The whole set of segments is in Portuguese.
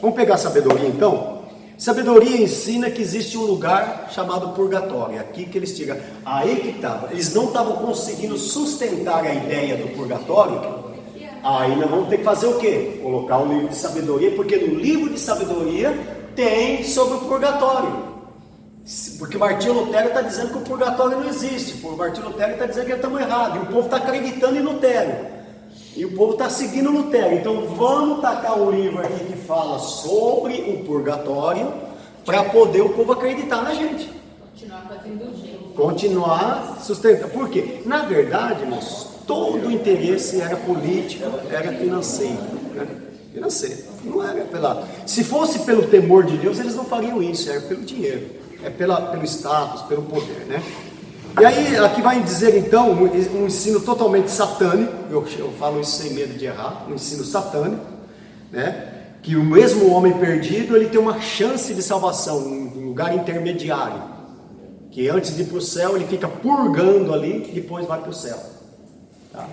Vamos pegar a sabedoria então? Sabedoria ensina que existe um lugar chamado purgatório. É aqui que eles tiram. Aí que estava. Eles não estavam conseguindo sustentar a ideia do purgatório. Aí nós vamos ter que fazer o quê? Colocar o livro de sabedoria, porque no livro de sabedoria tem sobre o purgatório. Porque Martinho Lutero está dizendo que o purgatório não existe. O Martinho Lutero está dizendo que eles estão errados. E o povo está acreditando em Lutero. E o povo está seguindo Lutero. Então vamos tacar um livro aqui que fala sobre o purgatório, para poder o povo acreditar na gente. Continuar fazendo o jeito. Continuar sustentando. Por quê? Na verdade, irmãos, todo o interesse era político, era financeiro. Né? Financeiro. Não era pela. Se fosse pelo temor de Deus, eles não fariam isso, era pelo dinheiro. É pelo status, pelo poder, né? E aí, aqui vai dizer então um ensino totalmente satânico, eu falo isso sem medo de errar, um ensino satânico, né? Que o mesmo homem perdido, ele tem uma chance de salvação, um lugar intermediário, que antes de ir para o céu, ele fica purgando ali, e depois vai para o céu, tá?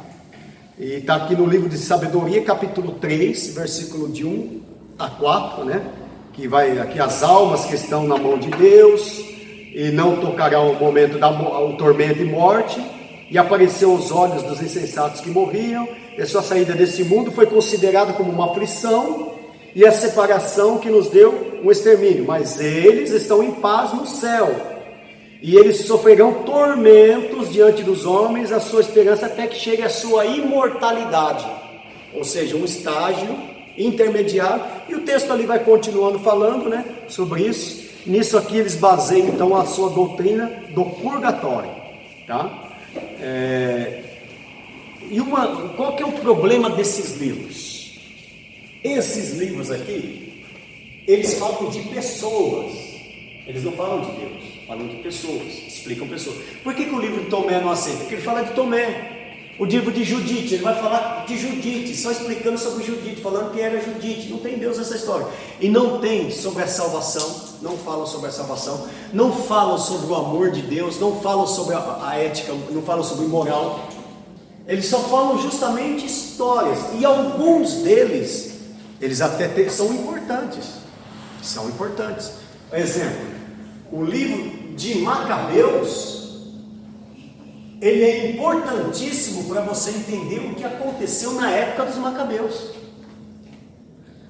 E está aqui no livro de Sabedoria, capítulo 3, versículo de 1 a 4, né? Que vai aqui as almas que estão na mão de Deus, e não tocarão o momento o tormento e morte, e apareceu aos olhos dos insensatos que morriam, e a sua saída desse mundo foi considerada como uma aflição, e a separação que nos deu um extermínio, mas eles estão em paz no céu, e eles sofrerão tormentos diante dos homens, a sua esperança até que chegue a sua imortalidade, ou seja, um estágio intermediário, e o texto ali vai continuando falando, né, sobre isso. Nisso aqui eles baseiam então a sua doutrina do purgatório, tá? Qual que é o problema desses livros? Esses livros aqui, eles falam de pessoas, eles não falam de Deus, falam de pessoas, explicam pessoas. Por que o livro de Tomé não aceita? Porque ele fala de Tomé. O livro de Judite, ele vai falar de Judite, só explicando sobre Judite, falando que era Judite. Não tem Deus nessa história. E não tem sobre a salvação, não falam sobre a salvação, não falam sobre o amor de Deus, não falam sobre a ética, não falam sobre moral. Eles só falam justamente histórias. E alguns deles, eles até são importantes. São importantes. Exemplo, o livro de Macabeus, ele é importantíssimo para você entender o que aconteceu na época dos Macabeus.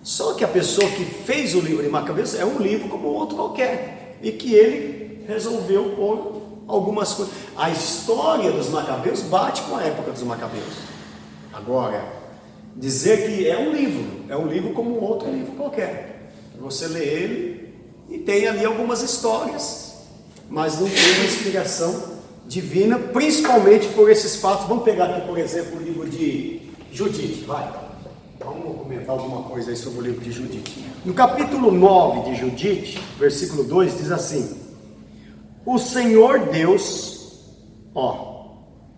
Só que a pessoa que fez o livro de Macabeus é um livro como outro qualquer, e que ele resolveu pôr algumas coisas. A história dos Macabeus bate com a época dos Macabeus. Agora, dizer que é um livro como outro livro qualquer. Você lê ele e tem ali algumas histórias, mas não tem uma inspiração divina, principalmente por esses fatos. Vamos pegar aqui, por exemplo, o livro de Judite, vai. Vamos comentar alguma coisa aí sobre o livro de Judite. No capítulo 9 de Judite, versículo 2, diz assim: o Senhor Deus,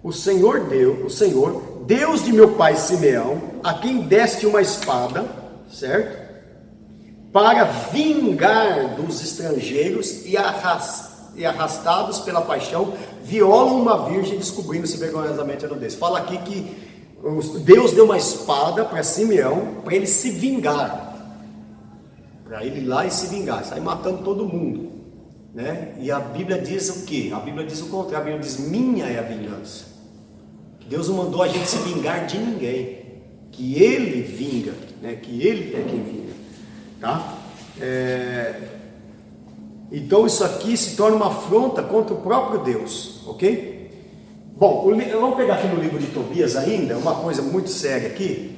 o Senhor Deus de meu pai Simeão, a quem deste uma espada, certo? Para vingar dos estrangeiros e arrastados pela paixão, violam uma virgem, descobrindo-se vergonhosamente a nudez. Fala aqui que Deus deu uma espada para Simeão, para ele se vingar, para ele ir lá e se vingar, sair matando todo mundo, né? E a Bíblia diz o quê? A Bíblia diz o contrário. A Bíblia diz: minha é a vingança. Deus não mandou a gente se vingar de ninguém, que ele vinga, né? Que ele é quem vinga, tá? Então isso aqui se torna uma afronta contra o próprio Deus, ok? Bom, vamos pegar aqui no livro de Tobias ainda, uma coisa muito séria aqui,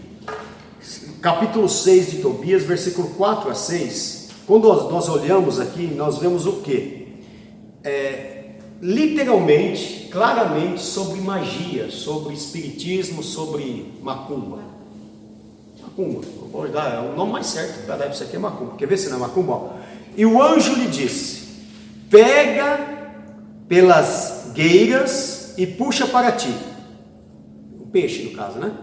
capítulo 6 de Tobias, versículo 4 a 6, quando nós olhamos aqui, nós vemos o quê? Literalmente, claramente, sobre magia, sobre espiritismo, sobre macumba. Macumba, vou dar o nome mais certo para dar para isso aqui, é macumba. Quer ver se não é macumba? E o anjo lhe disse: pega pelas gueiras e puxa para ti. O peixe, no caso, né?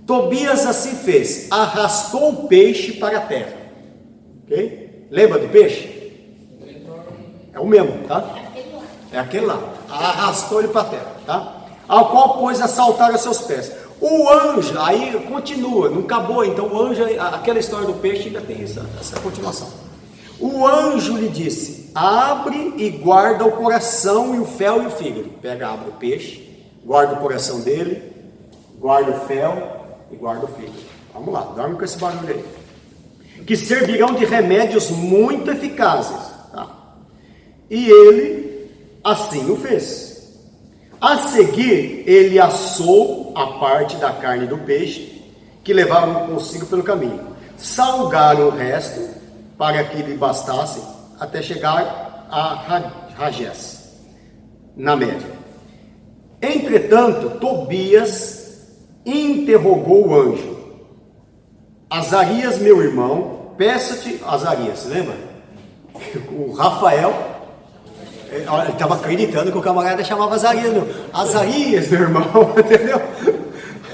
Tobias assim fez, arrastou o peixe para a terra. Ok? Lembra do peixe? É o mesmo, tá? É aquele lá. Arrastou ele para a terra, tá? Ao qual pôs a saltar a seus pés. O anjo, aí continua, não acabou, então o anjo, aquela história do peixe ainda tem essa continuação. O anjo lhe disse: abre e guarda o coração e o fel e o fígado. Pega, abre o peixe, guarda o coração dele, guarda o fel e guarda o fígado. Vamos lá, dorme com esse barulho aí. Que servirão de remédios muito eficazes. Tá? E ele assim o fez. A seguir, ele assou a parte da carne do peixe que levaram consigo pelo caminho. Salgaram o resto para que lhe bastasse até chegar a Ragés, na média. Entretanto, Tobias interrogou o anjo: Azarias, meu irmão, peço-te, Azarias, lembra? O Rafael, ele estava acreditando que o camarada chamava Azarias, meu. Azarias, meu irmão, entendeu?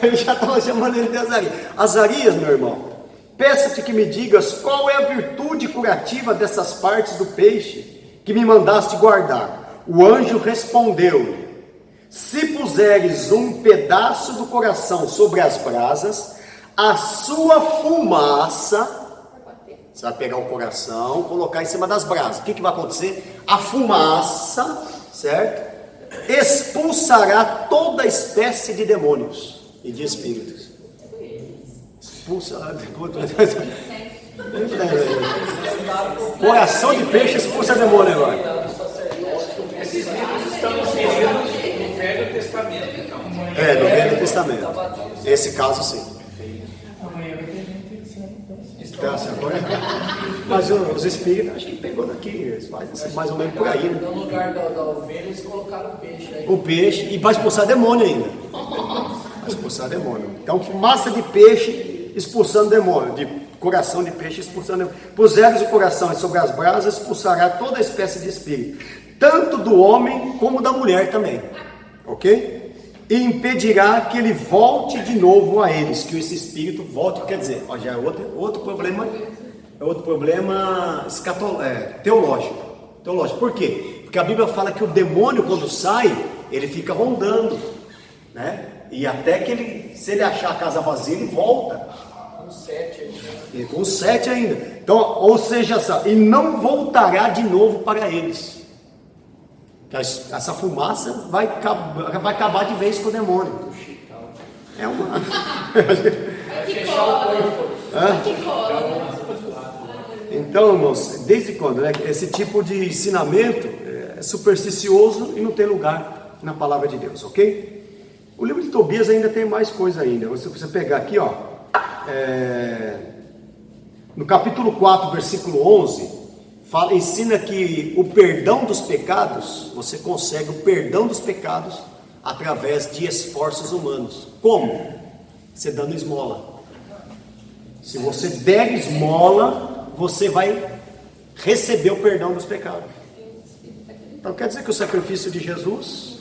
Ele já estava chamando ele de Azarias. Azarias, meu irmão, peço-te que me digas qual é a virtude curativa dessas partes do peixe que me mandaste guardar. O anjo respondeu-lhe: se puseres um pedaço do coração sobre as brasas, a sua fumaça... Você vai pegar o coração, colocar em cima das brasas. O que vai acontecer? A fumaça, certo? Expulsará toda espécie de demônios e de espíritos. Expulsa... Coração de peixe expulsa demônio agora. Esses livros estão inseridos no Velho Testamento, então. É, no Velho Testamento. Esse caso, sim. Mas os espíritos, acho que pegou daqui, eles fazem assim, mais ou menos por aí, né? No lugar da ovelha, eles colocaram o peixe aí. O peixe, e para expulsar demônio ainda. Para expulsar demônio. Então, fumaça de peixe expulsando demônio, de coração de peixe expulsando demônio. Puseres o coração sobre as brasas, expulsará toda espécie de espírito, tanto do homem como da mulher também. Ok? E impedirá que ele volte de novo a eles, que esse espírito volte, quer dizer, ó, já é outro problema teológico. Por quê? Porque a Bíblia fala que o demônio, quando sai, ele fica rondando, né? E até que ele, se ele achar a casa vazia, ele volta. Com 7 ainda. Então, ou seja, e não voltará de novo para eles. Essa fumaça vai acabar de vez com o demônio. É uma... Então, irmãos, desde quando, né? Esse tipo de ensinamento é supersticioso e não tem lugar na palavra de Deus, ok? O livro de Tobias ainda tem mais coisa ainda. Você precisa pegar aqui, ó, no capítulo 4, versículo 11... ensina que o perdão dos pecados, você consegue o perdão dos pecados através de esforços humanos. Como? Você dando esmola. Se você der esmola, você vai receber o perdão dos pecados. Então quer dizer que o sacrifício de Jesus,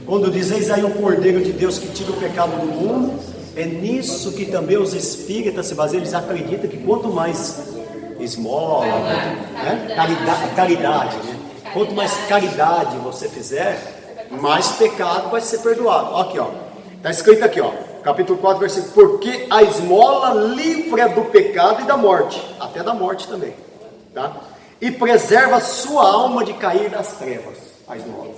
quando diz eis aí o Cordeiro de Deus que tira o pecado do mundo, é nisso que também os espíritas se baseiam. Eles acreditam que quanto mais esmola, né? Caridade, né? Quanto mais caridade você fizer, mais pecado vai ser perdoado. Aqui, ó, está escrito aqui, ó, capítulo 4, versículo: porque a esmola livra do pecado e da morte, até da morte também, tá? E preserva a sua alma de cair das trevas, a esmola.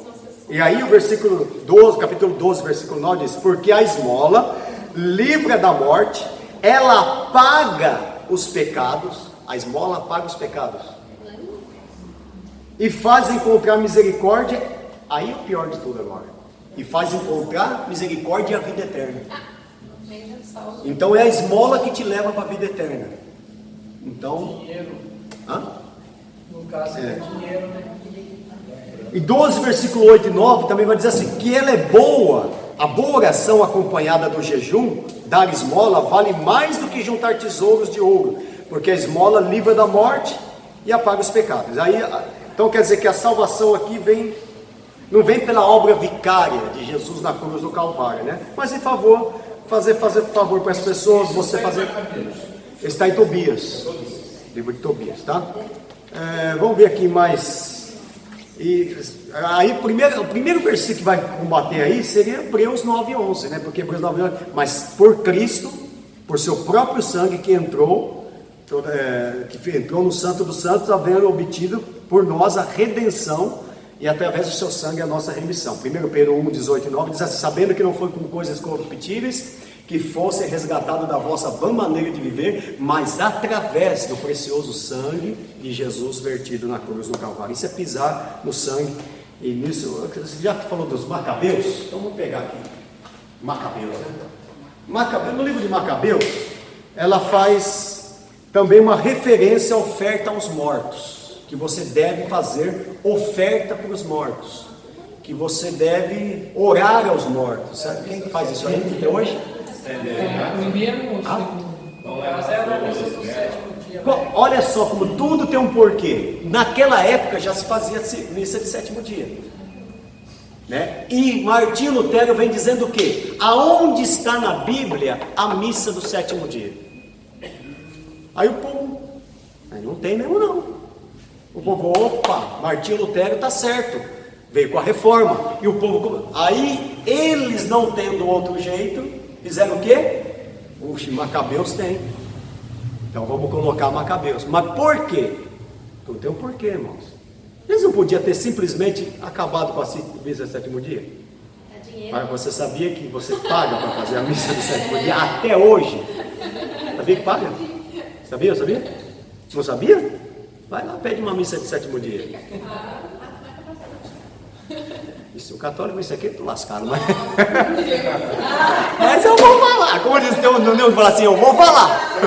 E aí o versículo 12, capítulo 12, versículo 9 diz: porque a esmola livra da morte, ela apaga os pecados. A esmola apaga os pecados e faz encontrar misericórdia. Aí é o pior de tudo agora. E faz encontrar misericórdia e a vida eterna. Então é a esmola que te leva para a vida eterna. Então, Dinheiro. No caso é dinheiro, né? E 12, versículo 8 e 9 também vai dizer assim: que ela é boa, a boa oração acompanhada do jejum, dar esmola, vale mais do que juntar tesouros de ouro, porque a esmola livra da morte e apaga os pecados. Aí, então quer dizer que a salvação aqui não vem pela obra vicária de Jesus na cruz do Calvário, né? Mas em favor, fazer favor para as pessoas, você fazer. Está em Tobias, livro de Tobias, tá? Vamos ver aqui mais E aí o primeiro versículo que vai combater aí seria Hebreus 9:11, né? Porque Hebreus 9:11, mas por Cristo, por seu próprio sangue que entrou no Santo dos Santos, havendo obtido por nós a redenção, e através do seu sangue a nossa remissão. 1 Pedro 1:18-9 diz assim: sabendo que não foi com coisas corruptíveis que fosse resgatado da vossa vã maneira de viver, mas através do precioso sangue de Jesus vertido na cruz no Calvário. Isso é pisar no sangue. E nisso, você já falou dos Macabeus? Então vamos pegar aqui Macabeus, né? Macabeus, no livro de Macabeus, ela faz também uma referência à oferta aos mortos, que você deve fazer oferta para os mortos, que você deve orar aos mortos. Sabe quem faz isso aí até hoje? Primeiro ou segundo? Mas era a missa do sétimo dia. Olha só como tudo tem um porquê. Naquela época já se fazia missa de sétimo dia, né? E Martinho Lutero vem dizendo o quê? Aonde está na Bíblia a missa do sétimo dia? Aí o povo, não tem mesmo não. O povo, opa, Martinho Lutero está certo, veio com a reforma. E o povo, aí eles não tendo outro jeito, fizeram o quê? Oxe, Macabeus tem. Então vamos colocar Macabeus. Mas por quê? Não tem um porquê, irmãos. Eles não podiam ter simplesmente acabado com a missa do sétimo dia? Mas você sabia que você paga para fazer a missa do sétimo dia até hoje? Sabia que paga? Sabia? Não sabia? Vai lá, pede uma missa de sétimo dia. Isso, o católico, isso aqui é tudo lascado, mas... mas eu vou falar. Como diz o Nildo, fala assim, eu vou falar.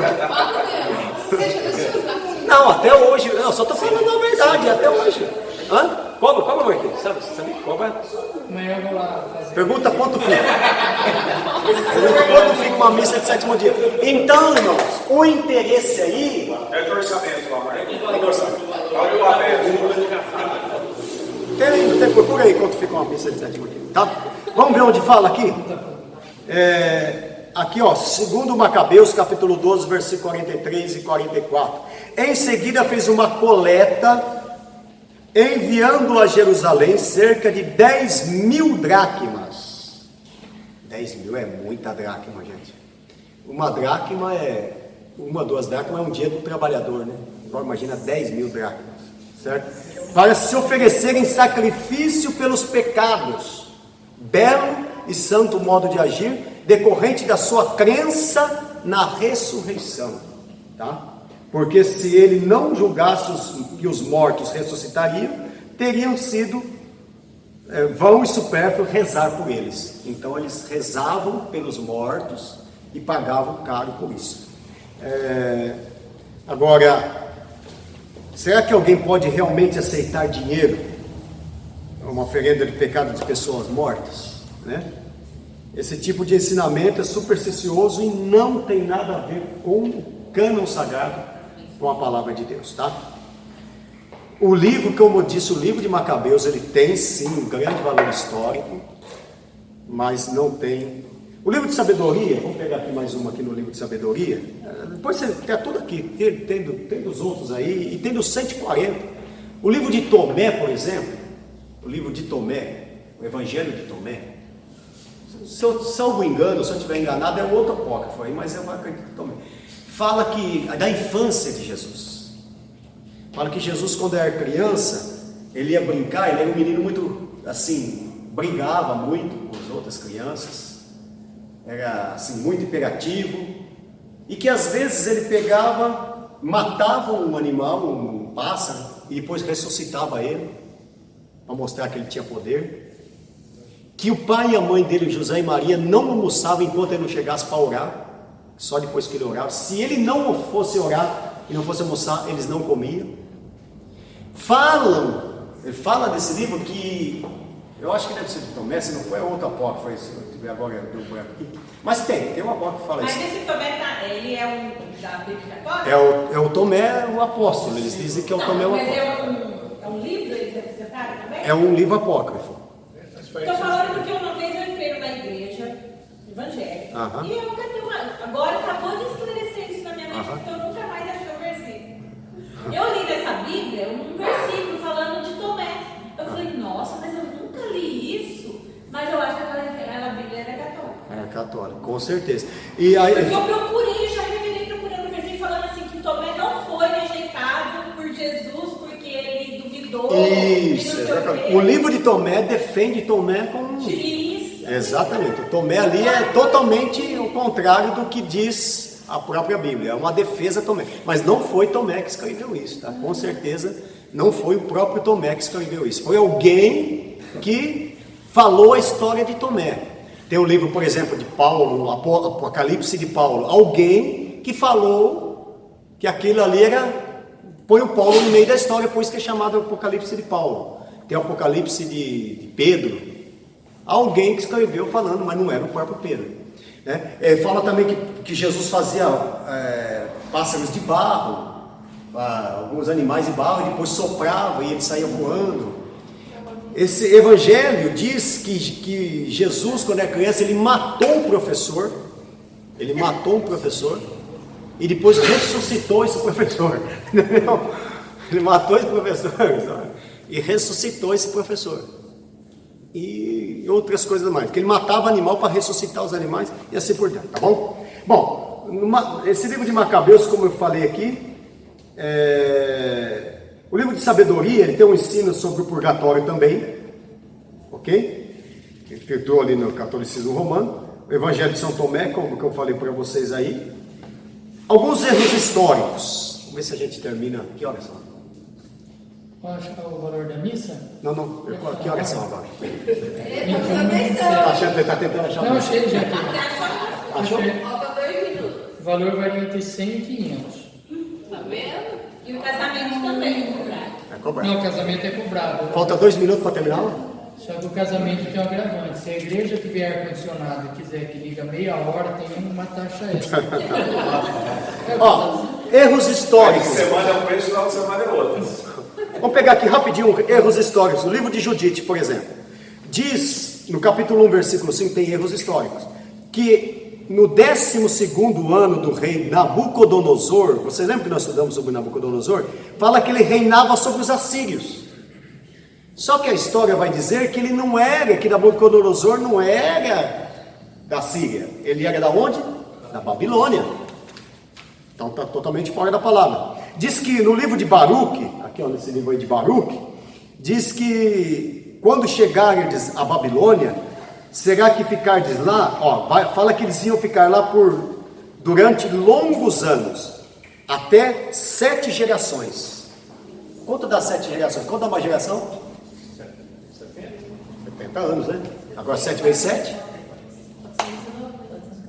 Não, até hoje, eu só estou falando a verdade, até hoje. Hã? Como, Marquinhos? Sabe qual é? Amanhã eu vou lá fazer. Pergunta quanto fica. Quanto fica uma missa de sétimo dia? Então, irmãos, o interesse aí... É do orçamento, Procura aí quanto fica uma missa de sétimo dia, tá? Vamos ver onde fala aqui? Aqui, ó, segundo Macabeus, capítulo 12, versículo 43 e 44. Em seguida fez uma coleta, enviando a Jerusalém cerca de 10.000 dracmas. 10.000 é muita dracma, gente. Uma dracma duas dracmas é um dia do trabalhador, né? Agora imagina 10.000 dracmas, certo? Para se oferecerem sacrifício pelos pecados, belo e santo modo de agir, decorrente da sua crença na ressurreição, tá? Porque se ele não julgasse que os mortos ressuscitariam, teriam sido vão e supérfluo rezar por eles. Então eles rezavam pelos mortos e pagavam caro por isso. Agora, será que alguém pode realmente aceitar dinheiro, uma oferenda de pecado de pessoas mortas, né? Esse tipo de ensinamento é supersticioso e não tem nada a ver com o cânon sagrado, com a palavra de Deus, tá? O livro, como eu disse, o livro de Macabeus, ele tem sim um grande valor histórico, mas não tem... O livro de sabedoria, vamos pegar aqui mais uma aqui no livro de sabedoria, depois você tem tudo aqui, tem dos outros aí, e tem dos 140. O livro de Tomé, por exemplo, o livro de Tomé, o Evangelho de Tomé, se eu salvo engano, se eu estiver enganado, é um outro apócrifo aí, mas eu acredito que Tomé. Fala que, da infância de Jesus, fala que Jesus, quando era criança, ele ia brincar, ele era um menino muito, assim, brigava muito com as outras crianças, era assim muito imperativo, e que às vezes ele pegava, matava um animal, um pássaro, e depois ressuscitava ele, para mostrar que ele tinha poder, que o pai e a mãe dele, José e Maria, não almoçavam enquanto ele não chegasse para orar, só depois que ele orava. Se ele não fosse orar e não fosse almoçar, eles não comiam. Ele fala desse livro que, eu acho que deve ser de Tomé, se não foi, é outro apócrifo, se eu tiver agora do branco aqui. Mas tem um apócrifo que fala isso. Mas esse Tomé, ele é um da Bíblia católica? É o Tomé, o apóstolo, eles dizem que é o Tomé, o apóstolo. Mas é um livro, eles representaram também? É um livro apócrifo. Estou falando porque uma vez eu entrei numa igreja evangélica, e eu nunca tenho agora acabou de esclarecer isso na minha mente, porque eu nunca mais achei o versículo. Eu li nessa Bíblia um versículo falando de Tomé. Eu católica, com certeza. E aí, porque eu procurei, já revelei procurando versículo falando assim que Tomé não foi rejeitado por Jesus porque ele duvidou. isso, exatamente. O livro de Tomé defende Tomé como... Isso. Exatamente. O Tomé ali é totalmente o contrário do que diz a própria Bíblia. É uma defesa a Tomé. Mas não foi Tomé que escreveu isso, tá? Com certeza não foi o próprio Tomé que escreveu isso. Foi alguém que falou a história de Tomé. Tem o livro, por exemplo, de Paulo, Apocalipse de Paulo. Alguém que falou que aquilo ali era... Põe o Paulo no meio da história, por isso que é chamado Apocalipse de Paulo. Tem o Apocalipse de Pedro. Alguém que escreveu falando, mas não era o próprio Pedro. Né? Fala também que Jesus fazia pássaros de barro, alguns animais de barro, e depois soprava e ele saía voando. Esse evangelho diz que Jesus, quando era criança, ele matou um professor. Ele matou um professor e depois ressuscitou esse professor. Entendeu? Ele matou esse professor e ressuscitou esse professor. E outras coisas mais. Que ele matava animal para ressuscitar os animais e assim por diante, tá bom? Bom, esse livro de Macabeus, como eu falei aqui, o livro de sabedoria, ele tem um ensino sobre o purgatório também, ok? Ele filtrou ali no catolicismo romano. O Evangelho de São Tomé, como que eu falei para vocês aí. Alguns erros históricos. Vamos ver se a gente termina. Que horas são? Qual é o valor da missa? Não. Que horas são agora? Tá achando que está tentando achar? Não, achei já aqui. Achou? Falta 2 minutos. O valor varia entre 100 e 500. Tá vendo? E o casamento também. Cobrado. Não, o casamento é cobrado. Falta 2 minutos para terminar? Só que o casamento tem um agravante. Se a igreja tiver ar-condicionado e quiser que liga meia hora, tem uma taxa extra. Ó, erros históricos. Semana é um preço, final de semana é outro. Vamos pegar aqui rapidinho erros históricos. No livro de Judite, por exemplo, diz, no capítulo 1, versículo 5, tem erros históricos, que no 12º ano do rei Nabucodonosor, você lembra que nós estudamos sobre Nabucodonosor? Fala que ele reinava sobre os assírios. Só que a história vai dizer que ele não era, que Nabucodonosor não era da Síria. Ele era da onde? Da Babilônia. Então está totalmente fora da palavra. Diz que no livro de Baruque, aqui nesse livro aí de Baruque, diz que quando chegardes a Babilônia, será que ficardes lá? Fala que eles iam ficar lá durante longos anos, até 7 gerações. Quanto dá 7 gerações? Quanto dá uma geração? 70 anos, né? Agora 7 vezes 7?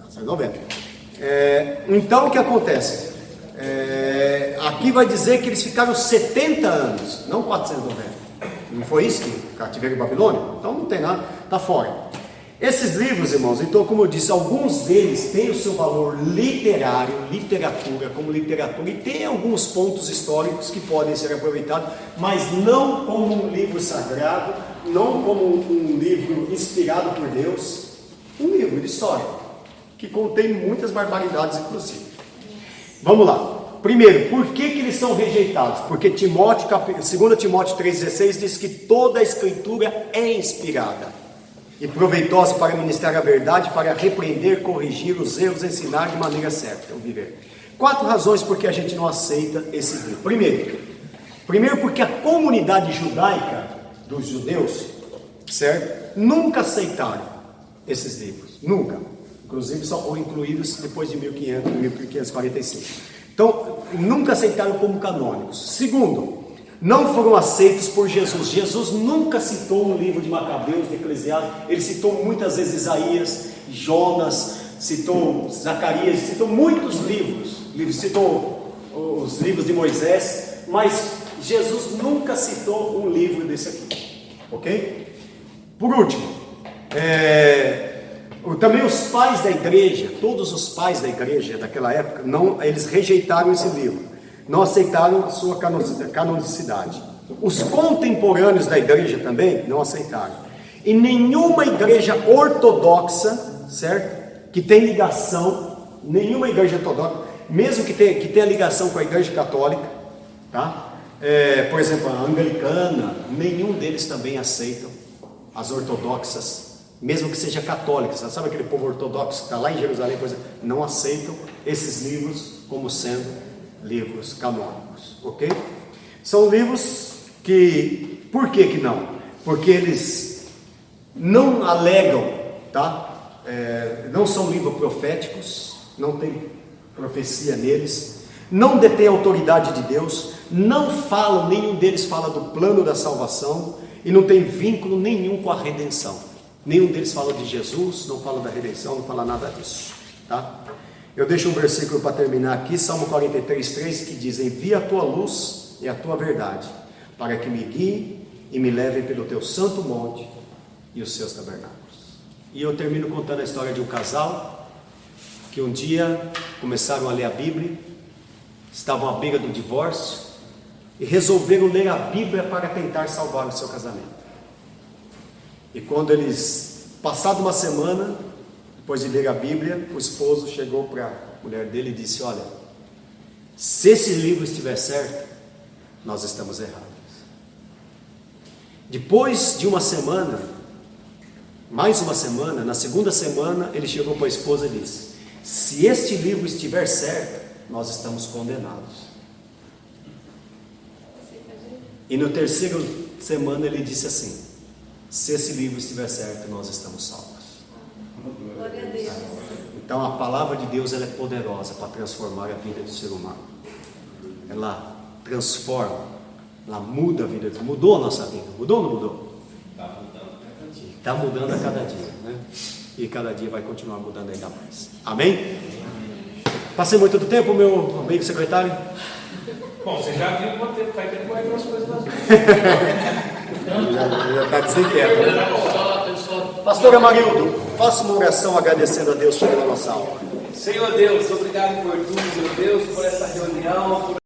490. Então o que acontece? Aqui vai dizer que eles ficaram 70 anos, não 490. Não foi isso que o cativeiro em Babilônia? Então não tem nada, está fora. Esses livros, irmãos, então, como eu disse, alguns deles têm o seu valor literário, como literatura, e tem alguns pontos históricos que podem ser aproveitados, mas não como um livro sagrado, não como um livro inspirado por Deus, um livro de história, que contém muitas barbaridades, inclusive. Vamos lá. Primeiro, por que eles são rejeitados? Porque 2 Timóteo 3,16 diz que toda a escritura é inspirada e proveitosa para ministrar a verdade, para repreender, corrigir os erros, ensinar de maneira certa o viver. 4 razões por que a gente não aceita esse livro. Primeiro porque a comunidade judaica dos judeus, certo? Nunca aceitaram esses livros, nunca. Inclusive só foram incluídos depois de 1545. Então, nunca aceitaram como canônicos. Segundo, não foram aceitos por Jesus. Jesus nunca citou no livro de Macabeus, de Eclesiastes. Ele citou muitas vezes Isaías, Jonas, citou Zacarias, citou muitos livros. Citou os livros de Moisés, mas Jesus nunca citou um livro desse aqui. Ok? Por último, também os pais da igreja, todos os pais da igreja daquela época, eles rejeitaram esse livro. Não aceitaram a sua canonicidade. Os contemporâneos da igreja também não aceitaram. E nenhuma igreja ortodoxa, certo? Que tem ligação, nenhuma igreja ortodoxa, mesmo que tenha ligação com a igreja católica, tá? Por exemplo, a anglicana, nenhum deles também aceitam. As ortodoxas, mesmo que seja católica, sabe aquele povo ortodoxo que está lá em Jerusalém, coisa, não aceitam esses livros como sendo livros canônicos, ok? São livros que, por que não? Porque eles não alegam, tá? Não são livros proféticos, não tem profecia neles, não detém autoridade de Deus, não falam, nenhum deles fala do plano da salvação e não tem vínculo nenhum com a redenção. Nenhum deles fala de Jesus, não fala da redenção, não fala nada disso, tá? Eu deixo um versículo para terminar aqui, Salmo 43:3, que diz: envia a tua luz e a tua verdade, para que me guiem e me levem pelo teu santo monte e os seus tabernáculos. E eu termino contando a história de um casal que um dia começaram a ler a Bíblia, estavam à beira do divórcio e resolveram ler a Bíblia para tentar salvar o seu casamento. E quando eles, passado uma semana, depois de ler a Bíblia, o esposo chegou para a mulher dele e disse: olha, se esse livro estiver certo, nós estamos errados. Depois de uma semana, mais uma semana, na segunda semana, ele chegou para a esposa e disse: se este livro estiver certo, nós estamos condenados. E no terceiro semana ele disse assim: se esse livro estiver certo, nós estamos salvos. Glória a Deus. Então a palavra de Deus, ela é poderosa para transformar a vida do ser humano. Ela transforma, ela muda a vida. Mudou a nossa vida, mudou ou não mudou? Está mudando a cada dia, né? E cada dia vai continuar mudando ainda mais. Amém? Passei muito do tempo, meu amigo secretário? Bom, você já viu quanto tempo vai ter que correr as coisas nas ruas. Já está desinquieto, né? Pastor Amarildo, faça uma oração agradecendo a Deus pela nossa aula. Senhor Deus, obrigado por tudo, meu Deus, por essa reunião, por